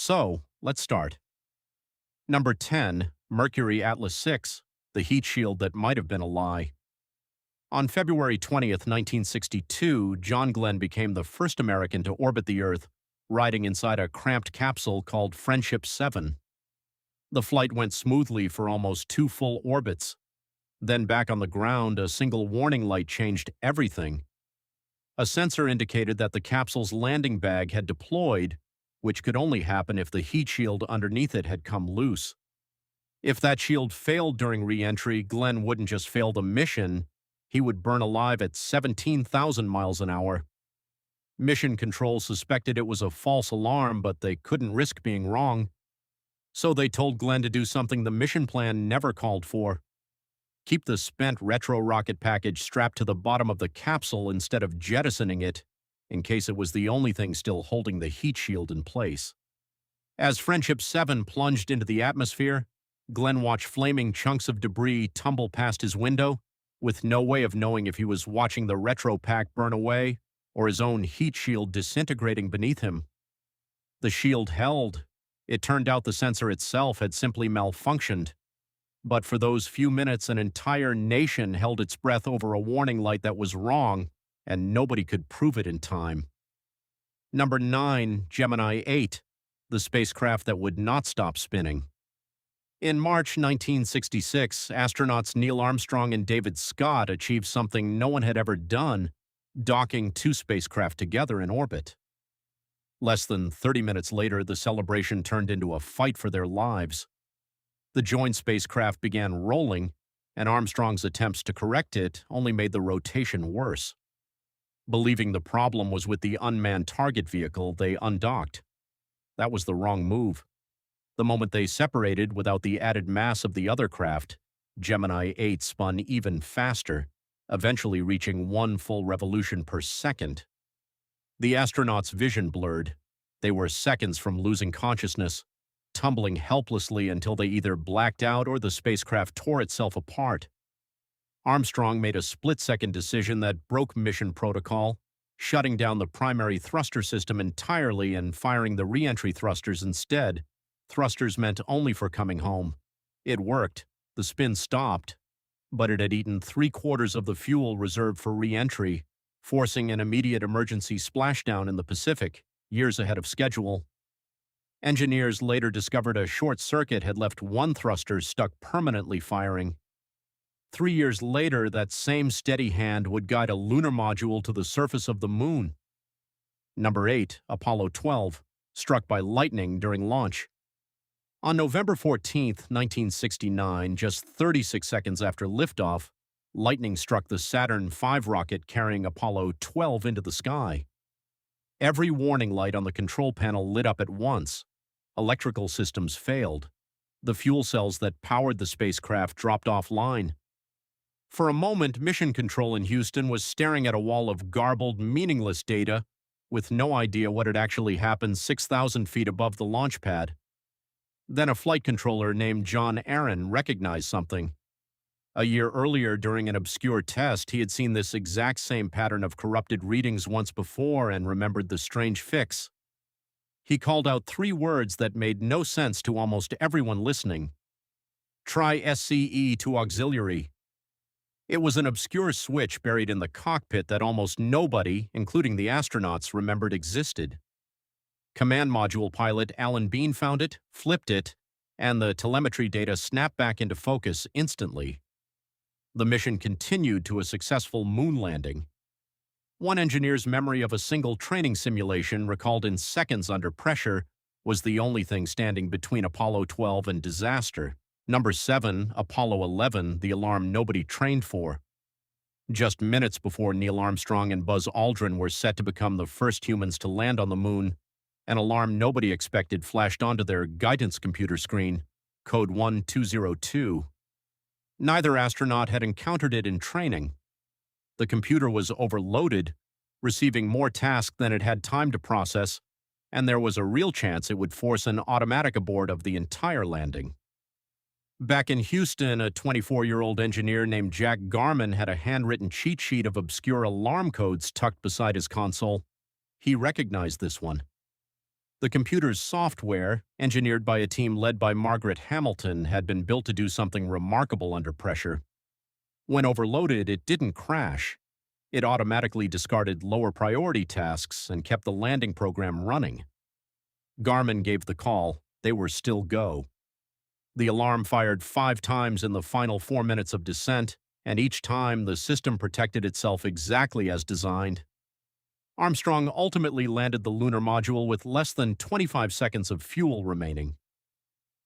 So, let's start. Number 10, Mercury Atlas 6, the heat shield that might have been a lie. On February 20th, 1962, John Glenn became the first American to orbit the Earth, riding inside a cramped capsule called Friendship 7. The flight went smoothly for almost 2 full orbits. Then back on the ground, a single warning light changed everything. A sensor indicated that the capsule's landing bag had deployed, which could only happen if the heat shield underneath it had come loose. If that shield failed during re-entry, Glenn wouldn't just fail the mission, he would burn alive at 17,000 miles an hour. Mission Control suspected it was a false alarm, but they couldn't risk being wrong. So they told Glenn to do something the mission plan never called for. Keep the spent retro rocket package strapped to the bottom of the capsule instead of jettisoning it, in case it was the only thing still holding the heat shield in place. As Friendship 7 plunged into the atmosphere, Glenn watched flaming chunks of debris tumble past his window, with no way of knowing if he was watching the retro pack burn away or his own heat shield disintegrating beneath him. The shield held. It turned out the sensor itself had simply malfunctioned. But for those few minutes, an entire nation held its breath over a warning light that was wrong, and nobody could prove it in time. Number 9, Gemini 8, the spacecraft that would not stop spinning. In March 1966, astronauts Neil Armstrong and David Scott achieved something no one had ever done, docking 2 spacecraft together in orbit. Less than 30 minutes later, the celebration turned into a fight for their lives. The joint spacecraft began rolling, and Armstrong's attempts to correct it only made the rotation worse. Believing the problem was with the unmanned target vehicle, they undocked. That was the wrong move. The moment they separated without the added mass of the other craft, Gemini 8 spun even faster, eventually reaching 1 full revolution per second. The astronauts' vision blurred. They were seconds from losing consciousness, tumbling helplessly until they either blacked out or the spacecraft tore itself apart. Armstrong made a split-second decision that broke mission protocol, shutting down the primary thruster system entirely and firing the re-entry thrusters instead. Thrusters meant only for coming home. It worked. The spin stopped, but it had eaten 3/4 of the fuel reserved for re-entry, forcing an immediate emergency splashdown in the Pacific, years ahead of schedule. Engineers later discovered a short circuit had left one thruster stuck permanently firing. 3 years later, that same steady hand would guide a lunar module to the surface of the moon. Number 8, Apollo 12, struck by lightning during launch. On November 14th, 1969, just 36 seconds after liftoff, lightning struck the Saturn V rocket carrying Apollo 12 into the sky. Every warning light on the control panel lit up at once. Electrical systems failed. The fuel cells that powered the spacecraft dropped offline. For a moment, Mission Control in Houston was staring at a wall of garbled, meaningless data, with no idea what had actually happened 6,000 feet above the launch pad. Then a flight controller named John Aaron recognized something. A year earlier, during an obscure test, he had seen this exact same pattern of corrupted readings once before and remembered the strange fix. He called out 3 words that made no sense to almost everyone listening. Try SCE to auxiliary. It was an obscure switch buried in the cockpit that almost nobody, including the astronauts, remembered existed. Command Module pilot Alan Bean found it, flipped it, and the telemetry data snapped back into focus instantly. The mission continued to a successful moon landing. One engineer's memory of a single training simulation recalled in seconds under pressure was the only thing standing between Apollo 12 and disaster. Number 7, Apollo 11, the alarm nobody trained for. Just minutes before Neil Armstrong and Buzz Aldrin were set to become the first humans to land on the moon, an alarm nobody expected flashed onto their guidance computer screen, code 1202. Neither astronaut had encountered it in training. The computer was overloaded, receiving more tasks than it had time to process, and there was a real chance it would force an automatic abort of the entire landing. Back in Houston, a 24-year-old engineer named Jack Garman had a handwritten cheat sheet of obscure alarm codes tucked beside his console. He recognized this one. The computer's software, engineered by a team led by Margaret Hamilton, had been built to do something remarkable under pressure. When overloaded, it didn't crash. It automatically discarded lower priority tasks and kept the landing program running. Garmin gave the call. They were still go. The alarm fired 5 times in the final 4 minutes of descent, and each time the system protected itself exactly as designed. Armstrong ultimately landed the lunar module with less than 25 seconds of fuel remaining.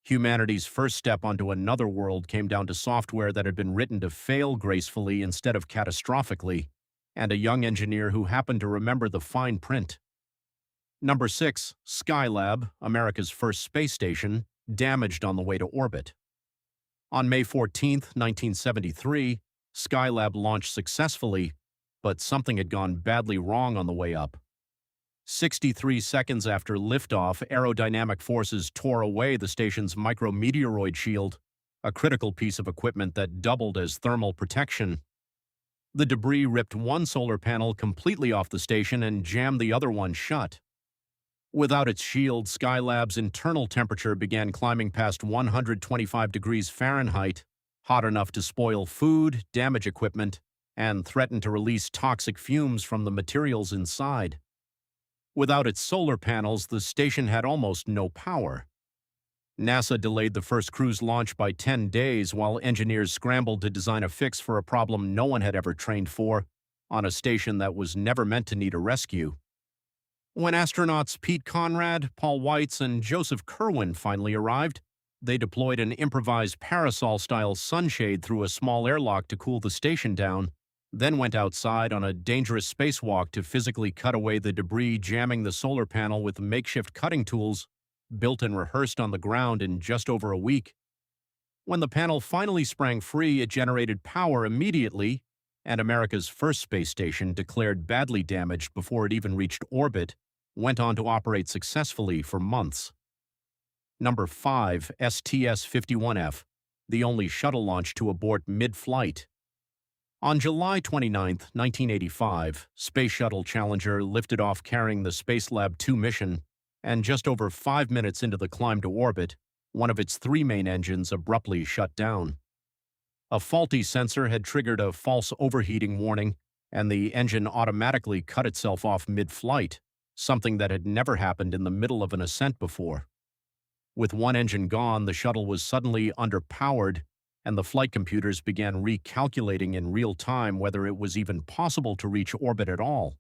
Humanity's first step onto another world came down to software that had been written to fail gracefully instead of catastrophically, and a young engineer who happened to remember the fine print. Number 6, Skylab, America's first space station, damaged on the way to orbit. On May 14, 1973, Skylab launched successfully, but something had gone badly wrong on the way up. 63 seconds after liftoff, aerodynamic forces tore away the station's micrometeoroid shield, a critical piece of equipment that doubled as thermal protection. The debris ripped one solar panel completely off the station and jammed the other one shut. Without its shield, Skylab's internal temperature began climbing past 125 degrees Fahrenheit, hot enough to spoil food, damage equipment, and threaten to release toxic fumes from the materials inside. Without its solar panels, the station had almost no power. NASA delayed the first crew's launch by 10 days while engineers scrambled to design a fix for a problem no one had ever trained for, on a station that was never meant to need a rescue. When astronauts Pete Conrad, Paul Weitz, and Joseph Kerwin finally arrived, they deployed an improvised parasol-style sunshade through a small airlock to cool the station down, then went outside on a dangerous spacewalk to physically cut away the debris jamming the solar panel with makeshift cutting tools, built and rehearsed on the ground in just over a week. When the panel finally sprang free, it generated power immediately, and America's first space station, declared badly damaged before it even reached orbit, went on to operate successfully for months. Number 5, STS-51F, the only shuttle launch to abort mid-flight. On July 29, 1985, Space Shuttle Challenger lifted off carrying the Spacelab 2 mission, and just over 5 minutes into the climb to orbit, one of its 3 main engines abruptly shut down. A faulty sensor had triggered a false overheating warning, and the engine automatically cut itself off mid-flight, something that had never happened in the middle of an ascent before. With one engine gone, the shuttle was suddenly underpowered, and the flight computers began recalculating in real time whether it was even possible to reach orbit at all.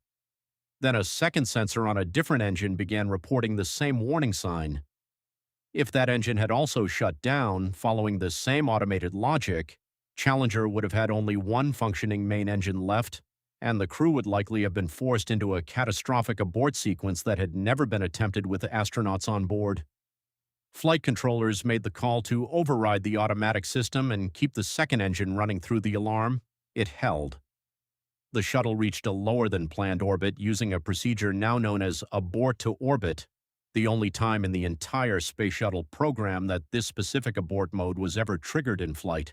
Then a second sensor on a different engine began reporting the same warning sign. If that engine had also shut down, following the same automated logic, Challenger would have had only one functioning main engine left, and the crew would likely have been forced into a catastrophic abort sequence that had never been attempted with astronauts on board. Flight controllers made the call to override the automatic system and keep the second engine running through the alarm. It held. The shuttle reached a lower-than-planned orbit using a procedure now known as abort to orbit, the only time in the entire Space Shuttle program that this specific abort mode was ever triggered in flight.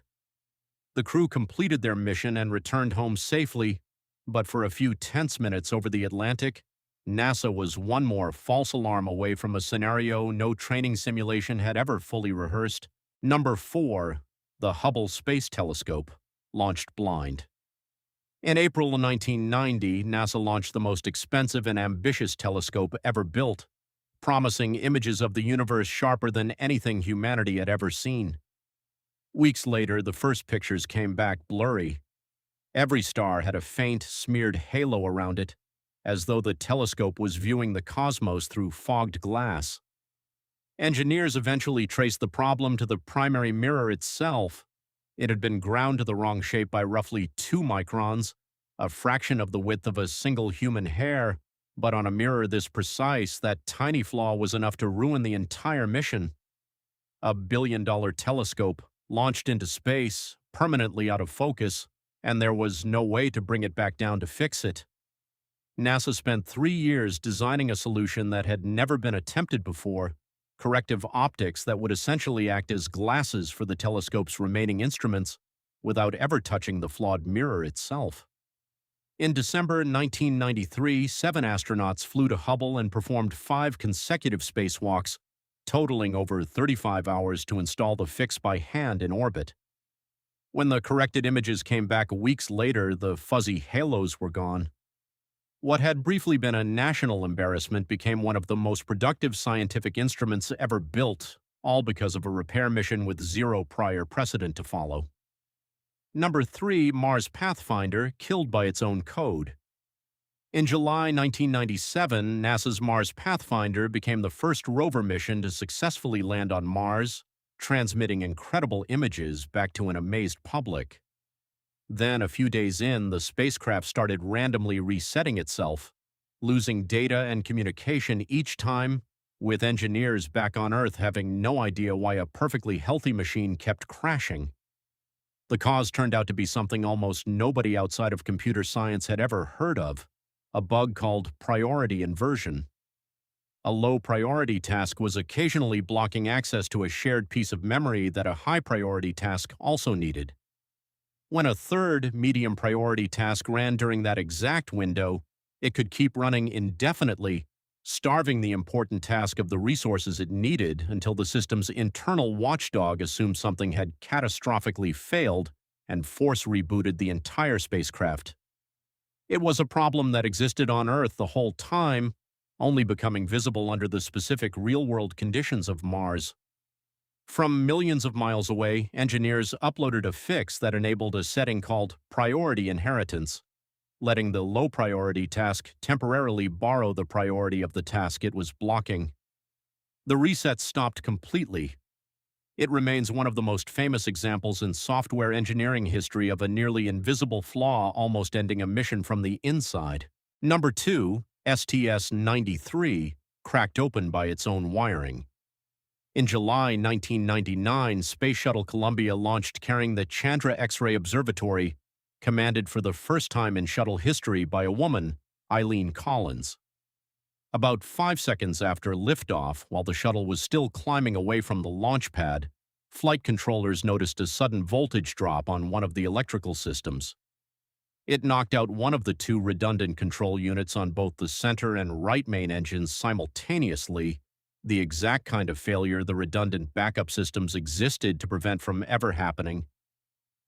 The crew completed their mission and returned home safely, but for a few tense minutes over the Atlantic, NASA was one more false alarm away from a scenario no training simulation had ever fully rehearsed. Number 4, the Hubble Space Telescope, launched blind. In April 1990, NASA launched the most expensive and ambitious telescope ever built, promising images of the universe sharper than anything humanity had ever seen. Weeks later, the first pictures came back blurry. Every star had a faint, smeared halo around it, as though the telescope was viewing the cosmos through fogged glass. Engineers eventually traced the problem to the primary mirror itself. It had been ground to the wrong shape by roughly 2 microns, a fraction of the width of a single human hair, but on a mirror this precise, that tiny flaw was enough to ruin the entire mission. A billion-dollar telescope, launched into space, permanently out of focus, and there was no way to bring it back down to fix it. NASA spent 3 years designing a solution that had never been attempted before, corrective optics that would essentially act as glasses for the telescope's remaining instruments without ever touching the flawed mirror itself. In December 1993, 7 astronauts flew to Hubble and performed 5 consecutive spacewalks, totaling over 35 hours to install the fix by hand in orbit. When the corrected images came back weeks later, the fuzzy halos were gone. What had briefly been a national embarrassment became one of the most productive scientific instruments ever built, all because of a repair mission with zero prior precedent to follow. Number 3, Mars Pathfinder, killed by its own code. In July 1997, NASA's Mars Pathfinder became the first rover mission to successfully land on Mars, transmitting incredible images back to an amazed public. Then, a few days in, the spacecraft started randomly resetting itself, losing data and communication each time, with engineers back on Earth having no idea why a perfectly healthy machine kept crashing. The cause turned out to be something almost nobody outside of computer science had ever heard of, a bug called priority inversion. A low-priority task was occasionally blocking access to a shared piece of memory that a high-priority task also needed. When a third medium-priority task ran during that exact window, it could keep running indefinitely, starving the important task of the resources it needed until the system's internal watchdog assumed something had catastrophically failed and force rebooted the entire spacecraft. It was a problem that existed on Earth the whole time, only becoming visible under the specific real-world conditions of Mars. From millions of miles away, engineers uploaded a fix that enabled a setting called priority inheritance, letting the low-priority task temporarily borrow the priority of the task it was blocking. The reset stopped completely. It remains one of the most famous examples in software engineering history of a nearly invisible flaw almost ending a mission from the inside. Number 2, STS-93, cracked open by its own wiring. In July 1999, Space Shuttle Columbia launched carrying the Chandra X-ray Observatory, commanded for the first time in shuttle history by a woman, Eileen Collins. About 5 seconds after liftoff, while the shuttle was still climbing away from the launch pad, flight controllers noticed a sudden voltage drop on one of the electrical systems. It knocked out one of the 2 redundant control units on both the center and right main engines simultaneously, the exact kind of failure the redundant backup systems existed to prevent from ever happening.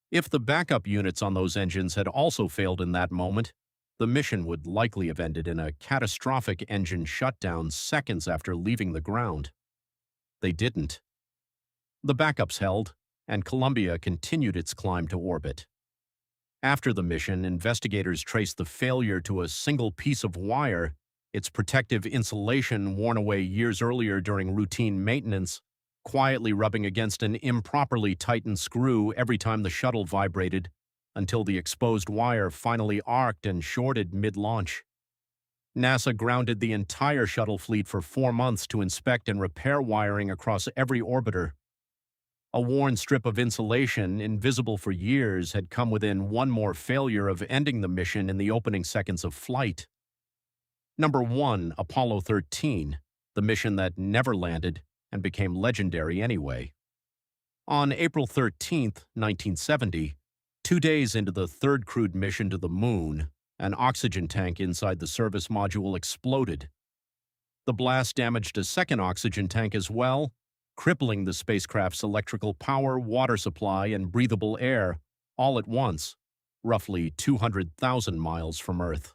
If the backup units on those engines had also failed in that moment, the mission would likely have ended in a catastrophic engine shutdown seconds after leaving the ground. They didn't. The backups held, and Columbia continued its climb to orbit. After the mission, investigators traced the failure to a single piece of wire, its protective insulation worn away years earlier during routine maintenance, quietly rubbing against an improperly tightened screw every time the shuttle vibrated, until the exposed wire finally arced and shorted mid-launch. NASA grounded the entire shuttle fleet for 4 months to inspect and repair wiring across every orbiter. A worn strip of insulation, invisible for years, had come within one more failure of ending the mission in the opening seconds of flight. Number 1, Apollo 13, the mission that never landed and became legendary anyway. On April 13, 1970, 2 days into the third crewed mission to the Moon, an oxygen tank inside the service module exploded. The blast damaged a second oxygen tank as well, crippling the spacecraft's electrical power, water supply, and breathable air all at once, roughly 200,000 miles from Earth.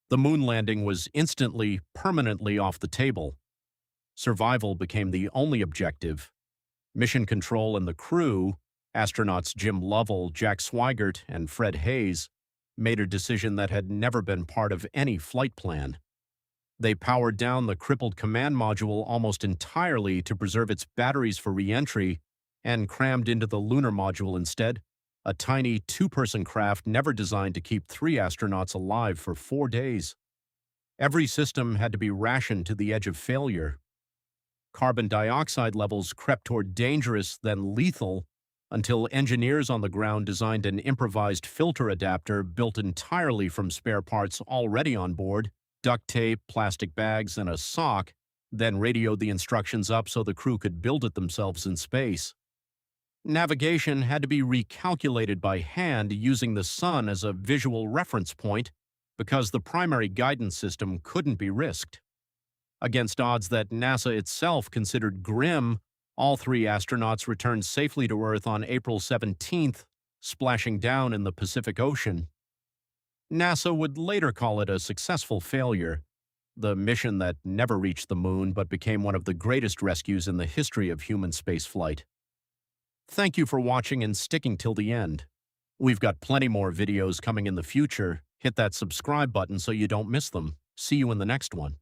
The moon landing was instantly, permanently off the table. Survival became the only objective. Mission control and the crew, astronauts Jim Lovell, Jack Swigert, and Fred Hayes, made a decision that had never been part of any flight plan. They powered down the crippled command module almost entirely to preserve its batteries for re-entry and crammed into the lunar module instead, a tiny 2-person craft never designed to keep 3 astronauts alive for 4 days. Every system had to be rationed to the edge of failure. Carbon dioxide levels crept toward dangerous, then lethal, until engineers on the ground designed an improvised filter adapter built entirely from spare parts already on board, duct tape, plastic bags, and a sock, then radioed the instructions up so the crew could build it themselves in space. Navigation had to be recalculated by hand using the sun as a visual reference point because the primary guidance system couldn't be risked. Against odds that NASA itself considered grim, all three astronauts returned safely to Earth on April 17th, splashing down in the Pacific Ocean. NASA would later call it a successful failure, the mission that never reached the moon but became one of the greatest rescues in the history of human spaceflight. Thank you for watching and sticking till the end. We've got plenty more videos coming in the future. Hit that subscribe button so you don't miss them. See you in the next one.